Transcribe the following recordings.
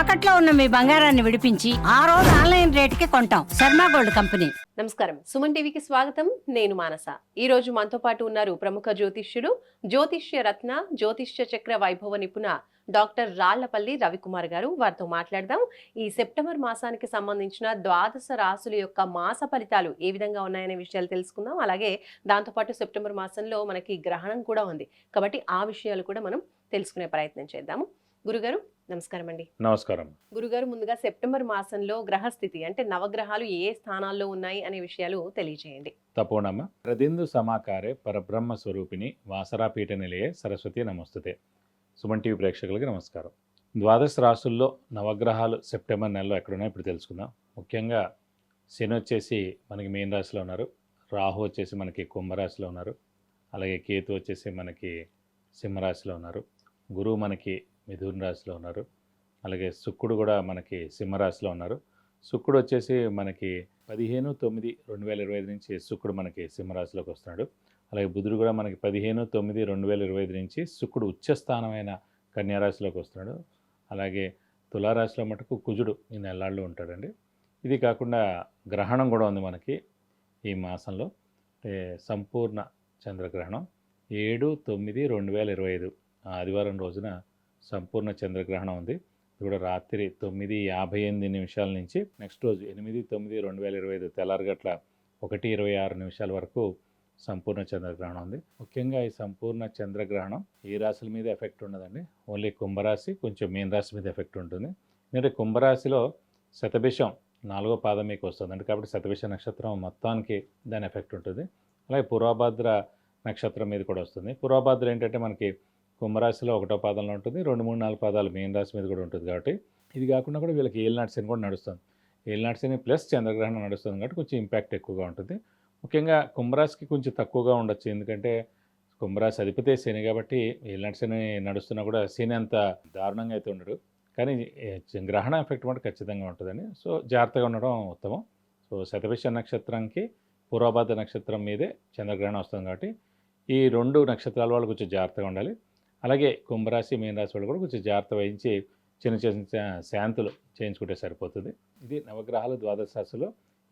తాకట్లో ఉన్న మీ బంగారాన్ని విడిపించి ఆ రోజు ఆన్లైన్ రేటుకి కొంటాం. Sharma gold company. నమస్కారం, సుమన్ టీవీకి స్వాగతం. నేను మానస. ఈ రోజు మనతో పాటు ఉన్నారు ప్రముఖ జ్యోతిష్యుడు, జ్యోతిష్య రత్న, జ్యోతిష్య చక్ర వైభవ నిపుణ డాక్టర్ రాళ్లపల్లి రవికుమార్ గారు. వారితో మాట్లాడదాం. ఈ సెప్టెంబర్ మాసానికి సంబంధించిన ద్వాదశ రాశుల యొక్క మాస ఫలితాలు ఏ విధంగా ఉన్నాయనే విషయాలు తెలుసుకుందాం. అలాగే దాంతోపాటు సెప్టెంబర్ మాసంలో మనకి గ్రహణం కూడా ఉంది కాబట్టి ఆ విషయాలు కూడా మనం తెలుసుకునే ప్రయత్నం చేద్దాము. గురుగారు నమస్కారం అండి. నమస్కారం గురుగారు, ముందుగా సెప్టెంబర్ మాసంలో గ్రహస్థితి అంటే నవగ్రహాలు ఏ స్థానాల్లో ఉన్నాయి అనే విషయాలు తెలియజేయండి. తపోనమ్మ ప్రదిందు సమాకారే పరబ్రహ్మ స్వరూపిణి వాసరాపీఠ నిలయే సరస్వతి నమస్తుతే. సుమన్ టీవీ ప్రేక్షకులకి నమస్కారం. ద్వాదశ రాశుల్లో నవగ్రహాలు సెప్టెంబర్ నెలలో ఎక్కడున్నాయో ఇప్పుడు తెలుసుకుందాం. ముఖ్యంగా శని వచ్చేసి మనకి మీన రాశిలో ఉన్నారు, రాహు వచ్చేసి మనకి కుంభరాశిలో ఉన్నారు, అలాగే కేతు వచ్చేసి మనకి సింహరాశిలో ఉన్నారు, గురువు మనకి మిథున రాశిలో ఉన్నారు, అలాగే శుక్రుడు కూడా మనకి సింహరాశిలో ఉన్నారు. శుక్రుడు వచ్చేసి మనకి 15/9/2025 నుంచి శుక్రుడు మనకి సింహరాశిలోకి వస్తున్నాడు. అలాగే బుధుడు కూడా మనకి 15/9/2025 నుంచి శుక్రుడు ఉచ్చస్థానమైన కన్యారాశిలోకి వస్తున్నాడు. అలాగే తులారాశిలో మటుకు కుజుడు ఈ నెలల్లో ఉంటాడండి. ఇది కాకుండా గ్రహణం కూడా ఉంది మనకి ఈ మాసంలో. సంపూర్ణ చంద్రగ్రహణం 7/9/2025 ఆదివారం రోజున సంపూర్ణ చంద్రగ్రహణం ఉంది. ఇది కూడా రాత్రి 9:58 నుంచి నెక్స్ట్ రోజు 8/9/2025 తెల్లారగట్ల 1:26 వరకు సంపూర్ణ చంద్రగ్రహణం ఉంది. ముఖ్యంగా ఈ సంపూర్ణ చంద్రగ్రహణం ఏ రాశుల మీద ఎఫెక్ట్ ఉండదండి. ఓన్లీ కుంభరాశి, కొంచెం మీన రాశి మీద ఎఫెక్ట్ ఉంటుంది. ఎందుకంటే కుంభరాశిలో శతభిషం 4వ పాదం మీకు వస్తుంది కాబట్టి శతభిష నక్షత్రం మొత్తానికి దాని ఎఫెక్ట్ ఉంటుంది. అలాగే పూర్వభాద్ర నక్షత్రం మీద కూడా వస్తుంది. పూర్వభాద్ర ఏంటంటే మనకి కుంభరాశిలో 1వ పాదంలో ఉంటుంది, 2, 3, 4 పాదాలు మీన రాశి మీద కూడా ఉంటుంది కాబట్టి ఇది కాకుండా కూడా వీళ్ళకి ఏలినాటి శని కూడా నడుస్తుంది. ఏలినాటి శని ప్లస్ చంద్రగ్రహణం నడుస్తుంది కాబట్టి కొంచెం ఇంపాక్ట్ ఎక్కువగా ఉంటుంది. ముఖ్యంగా కుంభరాశికి కొంచెం తక్కువగా ఉండొచ్చు, ఎందుకంటే కుంభరాశి అధిపతే శని కాబట్టి ఏలినాటి శని నడుస్తున్నా కూడా శని అంత దారుణంగా అయితే ఉండడు. కానీ గ్రహణ ఎఫెక్ట్ కూడా ఖచ్చితంగా ఉంటుందని, సో జాగ్రత్తగా ఉండడం ఉత్తమం. సో శతభిష నక్షత్రంకి పూర్వభాద్ర నక్షత్రం మీదే చంద్రగ్రహణం వస్తుంది కాబట్టి ఈ 2 నక్షత్రాల వాళ్ళు కొంచెం జాగ్రత్తగా ఉండాలి. అలాగే కుంభరాశి మీన రాశి వాళ్ళు కూడా కొంచెం జాగ్రత్త వహించి చిన్న చిన్న శాంతులు చేయించుకుంటే సరిపోతుంది. ఇది నవగ్రహాలు ద్వాదశ రాశిలో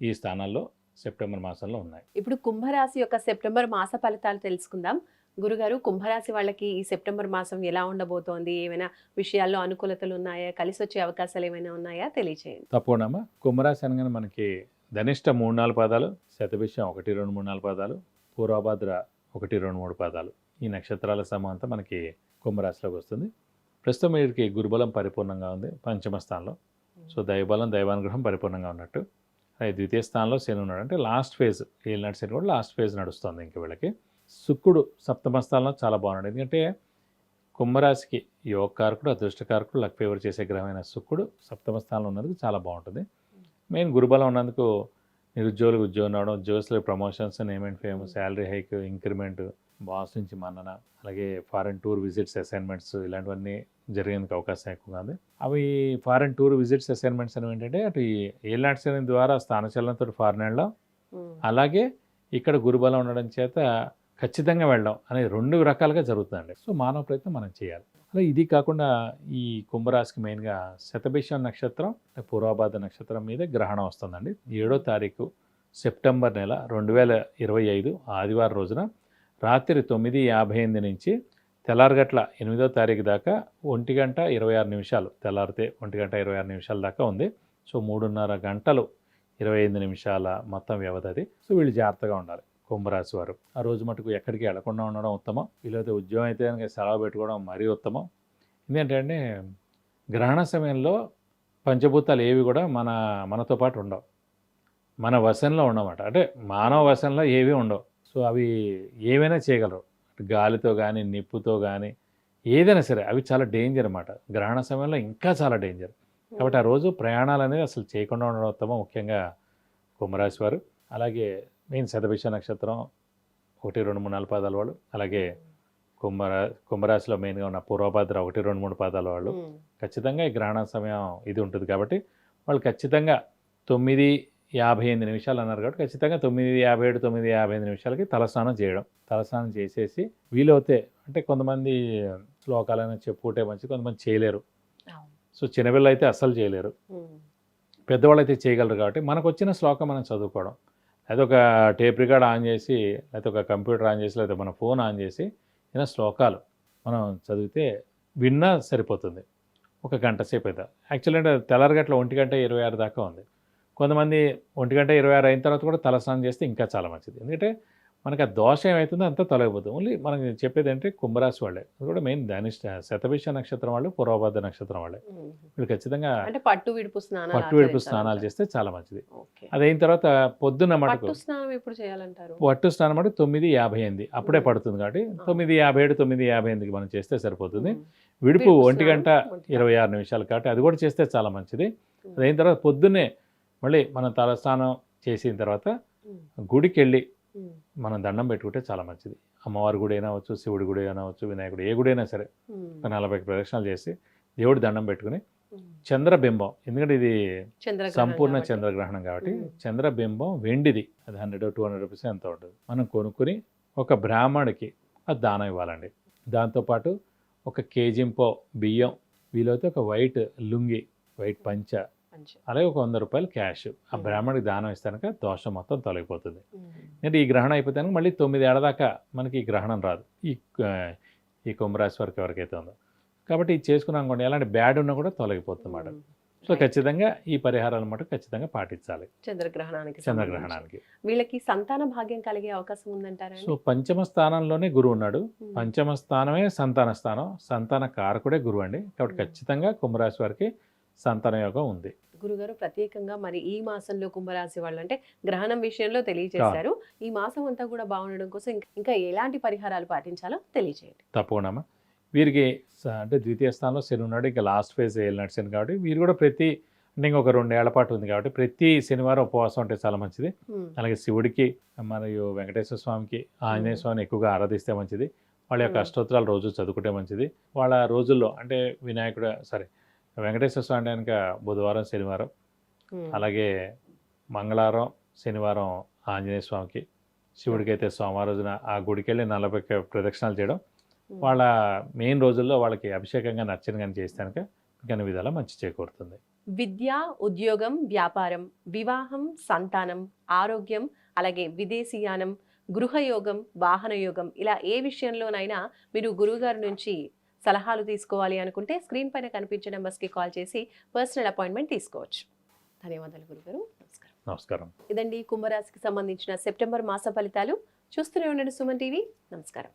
ఈ స్థానాల్లో సెప్టెంబర్ మాసంలో ఉన్నాయి. ఇప్పుడు కుంభరాశి యొక్క సెప్టెంబర్ మాస ఫలితాలు తెలుసుకుందాం. గురుగారు, కుంభరాశి వాళ్ళకి ఈ సెప్టెంబర్ మాసం ఎలా ఉండబోతోంది? ఏమైనా విషయాల్లో అనుకూలతలు ఉన్నాయా? కలిసి వచ్చే అవకాశాలు ఏమైనా ఉన్నాయా? తెలియచేయండి. తప్పకుండా. కుంభరాశి అనగానే మనకి ధనిష్ట 3-4 పాదాలు, శతభిషం 1, 2, 3, 4 పాదాలు, పూర్వభాద్ర 1, 2, 3 పాదాలు, ఈ నక్షత్రాల సమూహంతో మనకి కుంభరాశిలోకి వస్తుంది. ప్రస్తుతం వీరికి గురుబలం పరిపూర్ణంగా ఉంది పంచమ స్థానంలో. సో దైవబలం, దైవానుగ్రహం పరిపూర్ణంగా ఉన్నట్టు. అలాగే ద్వితీయ స్థానంలో శని ఉన్నాడు, అంటే లాస్ట్ ఫేజ్, ఏలినాటి శని కూడా లాస్ట్ ఫేజ్ నడుస్తుంది ఇంక వీళ్ళకి. శుక్రుడు సప్తమ స్థానంలో చాలా బాగున్నాడు, ఎందుకంటే కుంభరాశికి యోగకారకుడు, అదృష్టకారకుడు, లక్ ఫేవర్ చేసే గ్రహమైన శుక్రుడు సప్తమ స్థానంలో ఉన్నందుకు చాలా బాగుంటుంది. మెయిన్ గురుబలం ఉన్నందుకు నిరుద్యోగులకు ఉద్యోగం రావడం, ఉద్యోగస్తులకు promotions, name and fame, salary hike, increment, boss నుంచి మన్నన, అలాగే ఫారెన్ టూర్ విజిట్స్, అసైన్మెంట్స్ ఇలాంటివన్నీ జరిగేందుకు అవకాశం ఎక్కువగా ఉంది. అవి ఫారెన్ టూర్ విజిట్స్, అసైన్మెంట్స్ అనేవి ఏంటంటే అటు ఏలినాటి శని ద్వారా స్థానచలనంతో ఫారెన్ వెళ్ళడం, అలాగే ఇక్కడ గురుబలం ఉండడం చేత ఖచ్చితంగా వెళ్ళడం అనే 2 రకాలుగా జరుగుతుందండి. సో మానవ ప్రయత్నం మనం చేయాలి. అలా ఇది కాకుండా ఈ కుంభరాశికి మెయిన్గా శతభిషం నక్షత్రం, పూర్వభాద్ర నక్షత్రం మీద గ్రహణం వస్తుందండి. 7వ తారీఖు సెప్టెంబర్ నెల 2025 ఆదివారం రోజున రాత్రి 9:58 నుంచి తెల్లారగట్ల 8వ తారీఖు దాకా 1:26 తెల్లారితే 1:26 దాకా ఉంది. సో 3:30 గంటలు 25 నిమిషాల మొత్తం వ్యవధి అది. సో వీళ్ళు జాగ్రత్తగా ఉండాలి కుంభరాశి వారు. ఆ రోజు మటుకు ఎక్కడికి వెళ్లకుండా ఉండడం ఉత్తమం. వీళ్ళైతే ఉద్యోగం అయితే కనుక సెలవు పెట్టుకోవడం మరీ ఉత్తమం. ఎందుకంటే గ్రహణ సమయంలో పంచభూతాలు ఏవి కూడా మనతో పాటు ఉండవు, మన వశంలో ఉండమాట. అంటే మానవ వశంలో ఏవి ఉండవు. సో అవి ఏవైనా చేయగలరు, గాలితో కానీ నిప్పుతో కానీ ఏదైనా సరే. అవి చాలా డేంజర్ అన్నమాట. గ్రహణ సమయంలో ఇంకా చాలా డేంజర్. కాబట్టి ఆ రోజు ప్రయాణాలు అనేది అసలు చేయకుండా ఉండడం ఉత్తమం, ముఖ్యంగా కుంభరాశి వారు. అలాగే మెయిన్ శతభిష నక్షత్రం 1, 2, 3, 4 పాదాల వాళ్ళు, అలాగే కుంభరాశిలో మెయిన్గా ఉన్న పూర్వభాద్ర 1, 2, 3 పాదాల వాళ్ళు ఖచ్చితంగా ఈ గ్రహణ సమయం ఇది ఉంటుంది కాబట్టి వాళ్ళు ఖచ్చితంగా 9:58 అన్నారు కాబట్టి ఖచ్చితంగా 9:57, 9:55 తలస్నానం చేయడం. తలస్నానం చేసేసి వీలవుతే, అంటే కొంతమంది శ్లోకాలైనా చెప్పుకుంటే మంచిది, కొంతమంది చేయలేరు. సో చిన్నపిల్లలు అయితే అస్సలు చేయలేరు, పెద్దవాళ్ళు అయితే చేయగలరు. కాబట్టి మనకు వచ్చిన శ్లోకం మనం చదువుకోవడం, లేదా ఒక టేప్ రికార్డ్ ఆన్ చేసి, లేకపోతే ఒక కంప్యూటర్ ఆన్ చేసి, లేకపోతే మన ఫోన్ ఆన్ చేసి ఏదైనా శ్లోకాలు మనం చదివితే విన్నా సరిపోతుంది. ఒక గంట సేపు అయితే యాక్చువల్లీ అంటే తెల్లారగట్ల 1:26 దాకా ఉంది. కొంతమంది 1:26 అయిన తర్వాత కూడా తలస్నానం చేస్తే ఇంకా చాలా మంచిది. ఎందుకంటే మనకు ఆ దోషం ఏమవుతుందో అంతా తొలగిపోతుంది. ఓన్లీ మనకి చెప్పేది అంటే కుంభరాశి వాళ్ళే, అది కూడా మెయిన్ ధనిష్ట శతభిష నక్షత్రం వాళ్ళు, పూర్వభద్ర నక్షత్రం వాళ్ళే. వీళ్ళు ఖచ్చితంగా అంటే పట్టు విడుపు స్నానాలు చేస్తే చాలా మంచిది. అది అయిన తర్వాత పొద్దున్న మటుకు పట్టు స్నానం ఎప్పుడు చేయాలంటారు? పట్టు స్నానం మటుకు 9:58 అప్పుడే పడుతుంది. కాబట్టి 9:57, 9:58కి మనం చేస్తే సరిపోతుంది. విడుపు 1:26 కాబట్టి అది కూడా చేస్తే చాలా మంచిది. అది అయిన తర్వాత పొద్దున్నే మళ్ళీ మనం తలస్నానం చేసిన తర్వాత గుడికి వెళ్ళి మనం దండం పెట్టుకుంటే చాలా మంచిది. అమ్మవారి గుడి అయినా అవచ్చు, శివుడి గుడి అయినా అవచ్చు, వినాయకుడు ఏ గుడి అయినా సరే ఒక 40 ప్రదక్షిణాలు చేసి దేవుడి దండం పెట్టుకుని చంద్రబింబం, ఎందుకంటే ఇది సంపూర్ణ చంద్రగ్రహణం కాబట్టి చంద్రబింబం వెండిది, అది 100-200 రూపీస్ ఎంత ఉంటుంది, మనం కొనుక్కుని ఒక బ్రాహ్మడికి అది దానం ఇవ్వాలండి. దాంతోపాటు ఒక కేజింపో బియ్యం, వీలైతే ఒక వైట్ లుంగి, వైట్ పంచ, అలాగే ఒక 100 రూపాయలు క్యాష్ ఆ బ్రాహ్మణికి దానం ఇస్తానక దోషం మొత్తం తొలగిపోతుంది. అంటే ఈ గ్రహణం అయిపోతే మళ్ళీ 9 ఏళ్ల దాకా మనకి ఈ గ్రహణం రాదు, ఈ కుంభరాశి వరకు ఎవరికైతే ఉందో. కాబట్టి ఇది చేసుకున్నాం అనుకోండి, ఎలాంటి బ్యాడ్ ఉన్నా కూడా తొలగిపోతుంది అన్నమాట. సో ఖచ్చితంగా ఈ పరిహారాలు మటు ఖచ్చితంగా పాటించాలి చంద్రగ్రహణానికి. వీళ్ళకి సంతాన భాగ్యం కలిగే అవకాశం ఉందంటారా? సో పంచమ స్థానంలోనే గురువు ఉన్నాడు. పంచమ స్థానమే సంతాన స్థానం, సంతాన కారకుడే గురువు అండి. కాబట్టి ఖచ్చితంగా కుంభరాశి వారికి సంతాన యోగం ఉంది. గురుగారు ప్రత్యేకంగా మరి ఈ మాసంలో కుంభరాశి వాళ్ళు అంటే గ్రహణం విషయంలో తెలియజేశారు. ఈ మాసం అంతా కూడా బాగుండడం కోసం ఇంకా ఎలాంటి పరిహారాలు పాటించాలో తెలియజేయండి. తప్పకుండా. వీరికి అంటే ద్వితీయ స్థానంలో శని ఉన్నాడు, ఇంకా లాస్ట్ ఫేజ్ ఏలినాడు శని. కాబట్టి వీరు కూడా ప్రతి అంటే ఇంకొక 2 ఏళ్ల పాటు ఉంది కాబట్టి ప్రతి శనివారం ఉపవాసం అంటే చాలా మంచిది. అలాగే శివుడికి మరియు వెంకటేశ్వర స్వామికి, ఆంజనేయ స్వామిని ఎక్కువగా ఆరాధిస్తే మంచిది. వాళ్ళ యొక్క అష్టోత్తరాలు రోజు చదువుకుంటే మంచిది. వాళ్ళ రోజుల్లో అంటే వెంకటేశ్వర స్వామి కనుక బుధవారం, శనివారం, అలాగే మంగళవారం, శనివారం ఆంజనేయ స్వామికి, శివుడికి అయితే సోమవారం రోజున ఆ గుడికి వెళ్ళి 40 ప్రదక్షిణాలు చేయడం, వాళ్ళ మెయిన్ రోజుల్లో వాళ్ళకి అభిషేకంగా నర్చన కానీ చేస్తే కనుక అన్ని విధాలా మంచి చేకూరుతుంది. విద్య, ఉద్యోగం, వ్యాపారం, వివాహం, సంతానం, ఆరోగ్యం, అలాగే విదేశీయానం, గృహయోగం, వాహన యోగం, ఇలా ఏ విషయంలోనైనా మీరు గురువుగారి నుంచి సలహాలు తీసుకోవాలి అనుకుంటే స్క్రీన్ పైన కనిపించే నెంబర్స్కి కాల్ చేసి పర్సనల్ అపాయింట్మెంట్ తీసుకోవచ్చు. ధన్యవాదాలు గురుగారు. నమస్కారం. ఇదండి కుంభరాశికి సంబంధించిన సెప్టెంబర్ మాస ఫలితాలు. చూస్తూనే ఉండండి సుమన్ టీవీ. నమస్కారం.